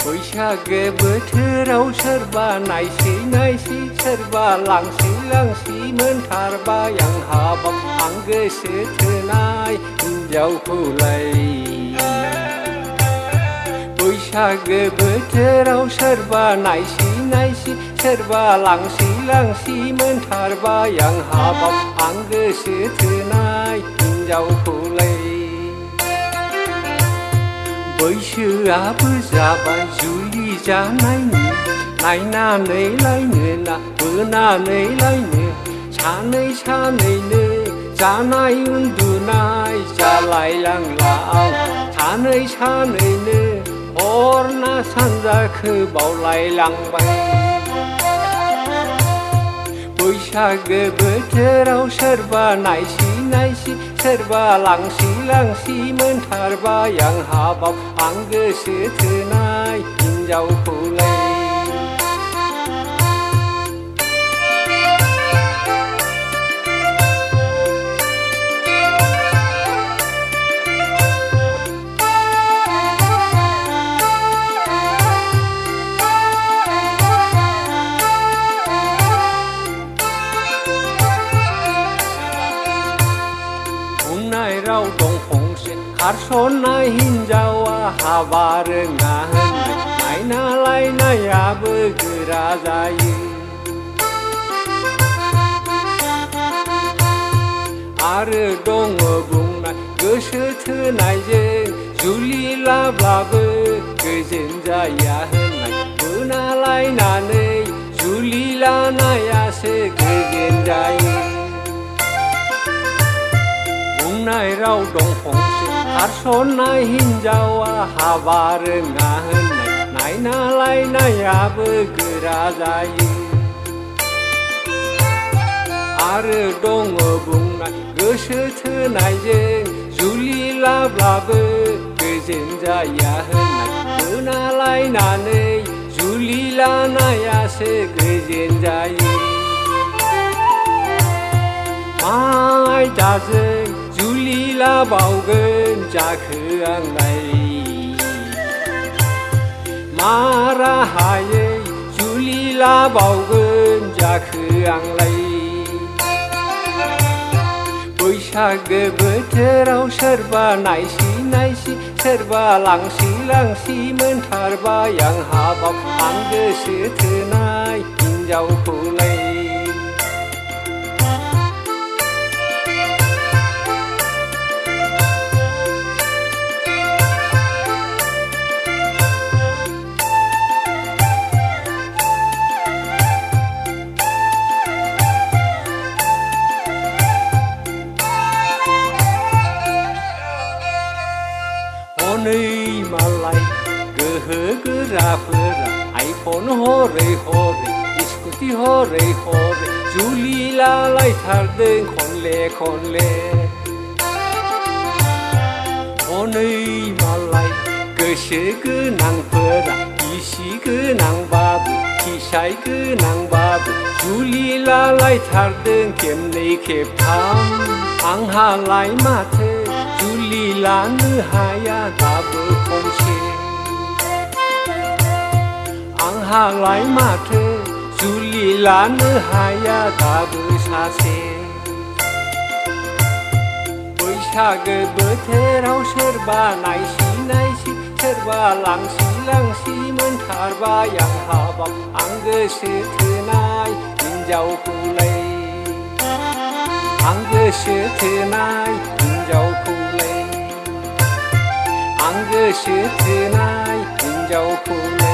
बैसागो बोथोराव सोरबा नायसि सोरबा लांसि मोनथारबाय आं हाबाब आं गोसो थोनाय हिनजावखौलाय। बैसागो बोथोराव सोरबा नायसि सोरबा लांसि मोनथारबाय आं हाबाब आं गोसो थोनाय हिनजावखौलाय। बैसोआबो जाबाय जुलि जानायनि नायनानै लायनो ना बोनानै लायनो सानैनो जानाय उन्दुनाय जालायलांला सानैनो हर ना सानजाखो बावलायलांबाय। बैसागो बोथोराव सोरबा नायसि सोरबा लांसि मोनथारबाय आं हाबाब आं गोसो थोनाय हिनजावखौलाय। बुंनाय राव दं फंसे खारसननाय हिनजावा हाबा रोङा होननाय नायना लायनायाबो गोरा जायो। आरो दङ बुंनाय गोसो थोनायजों जुलि लाब्लाबो गोजोन जाया होननाय बोना लायनानै जुलि लानायासो गोजोन जायो। बुंनाय राव दं फंसे खारसननाय हिनजावा हाबा रोङा होननाय नायना लायनायाबो गोरा जायो। आरो दङ बुंनाय गोसो थोनायजों जुलि लाब्लाबो गोजोन जाया होननाय बोना लायनानै जुलि लानायासो गोजोन जायो। मा आयदाजों जुलि लाबावगोन जाखो आंलाय मा राहायै जुलि लाबावगोन जाखो आंलाय। बैसागो बोथोराव सोरबा नायसि सोरबा लांसि मोनथारबाय आं हाबाब आं गोसो थोनाय हिनजावखौलाय। हनै मालाय गोहो गोराफोरा आइफन हरै स्कुटि हरै जुलि लालायथारदों खनले। हनै मालाय गोसो गोनांफोरा बिसि गोनांबाबो फिसाय गोनांबाबो जुलि लालायथारदों खेबनै खेबथाम। आंहालाय माथो जुलि लानो हाया दाबो खनसे। आंहालाय माथो जुलि लानो हाया दाबो सासे। बैसागो बोथोराव सोरबा नायसि सोरबा लांसि मोनथारबाय आं हाबाब आं गोसो थोनाय हिनजावखौलाय। आं गोसो थोनाय हिनजावखौलाय। आं गोसो थोनाय हिनजावखौलाय।